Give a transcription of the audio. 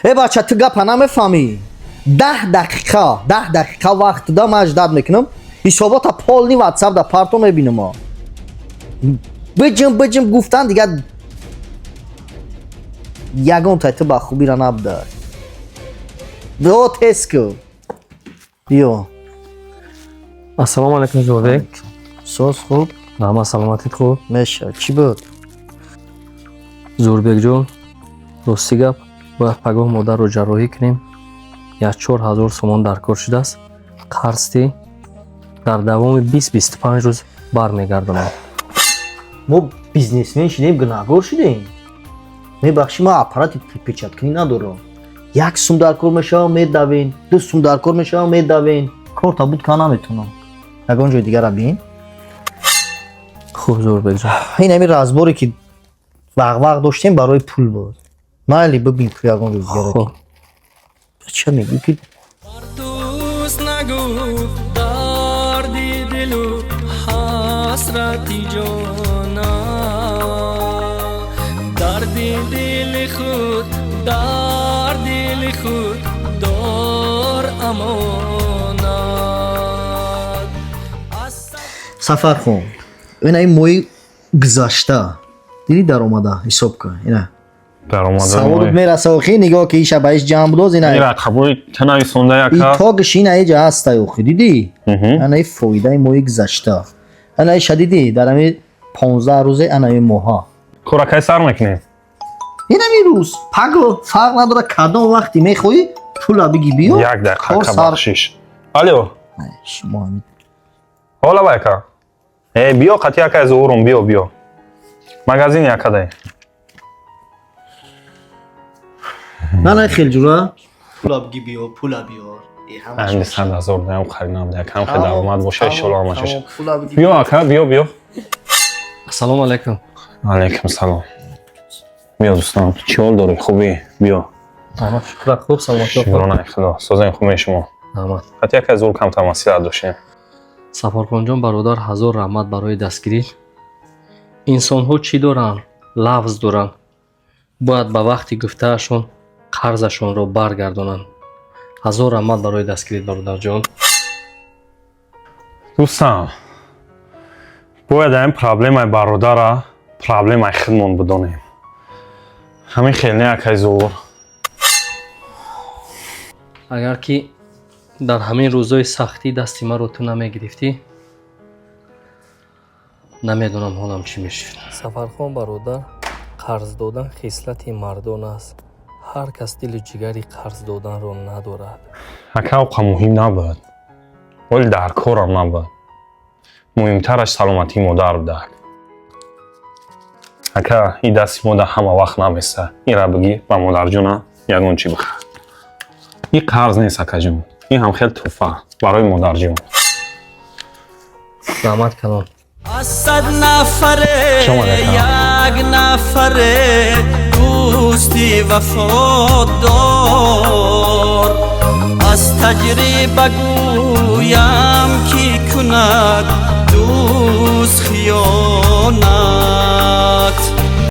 ای بچه تو گپا نمیفهمی 10 دقیقه وقت دام اجداد میکنم حسابات پولنی واتساپ دا پارتو میبینم ها بجم گفتن دیگه یگون تا تو با خوبی را نبدار بیا تست کن بیا السلام علیکم زوربک. سوز خوب نام سلامتیت خوب؟ میشه چی بود؟ زوربک جون راستی گپ باید پگاه مادر رو جراحی کنیم 4,000 سومان در کار شده است قرضی در دوام 20-25 روز برمیگردونم ما بیزنسمن شدیم گناهگار شدیم میبخشی ما اپارات پیچتکنی ندارم 1 سوم در کار میشه میدوین 2 سوم در کار میشه میدوین کار تا بود که نمیتونم یگان جای دیگر را بین خوب زوربک جون این همی رازباری که وقت داشتیم برای پول بود نایلی ببین که یگان جای دیگر خب چه میگی که دوست نگو دردی دلو حسرتی جانا دردی دل خود دار امانت سفر خون این موی گذاشته دیدی در اومده حساب کن اینه در اومده سوالت میرسه اخی نگاه که ایشه باش جمع بدوز این اینه رقبوی تنهایی سونده ای یکا تاگش اینه ایجا هسته اخی دیدی اینه فایده موی گذاشته اینه شدیدی در همی 15 روزه اینه موها کورکای سر میکنیم این همی روز پگو فرق نداره کدام وقتی میخوایی پولا بگی بیو 1 دقیقه کار که سر بخشیش الو شما همی حالا با یکا بیا قطعی یکا از اورم بیا مگازین یکا دای نه خیلی جورا پولا بگی بیو پولا بیار اندی 100,000 دایم خرینام ده کم که در اومد باشه اشتالا همشش پولا بگی بیا اکا بیا السلام علیکم علیکم سلام بیا دوستان چی حال داری خوبی بیا آها شکر خوب سلامتی شکرانه خدا سازن خوبه شما آمد قطعی یکا از اور کم تماسی داشتیم سفارخان جان برادر هزار رحمت برای دستگیری انسان ها چی دارن لفظ دارن باید به وقتی گفتهشون قرضشون رو برگردونن هزار رحمت برای دستگیری برادر جان دوستان باید این پرابلم برادر را پرابلم خودمون بدونیم همین خیلی یکی زور اگر که در همین روزهای سختی دستی ما رو تو نمیگرفتی نمیدونم حالم چی میشه سفرخان برادر قرض دادن خصلت مردان است هر کس دل جگری قرض دادن رو ندارد اکا اوقا مهم نبود ولی در کارم نبود مهمترش سلامتی مادر بود اکا این دستی مادر همه وقت نمیسته این را بگی با مادر جونه یگون چی بخواه این قرض نیست اکا جون این هم خیلی توفه برای مادر جون زحمت کنم از 100 نفره شما نکنم. 1 نفره دوستی وفادار از تجربه گویم کی کند دوست خیانت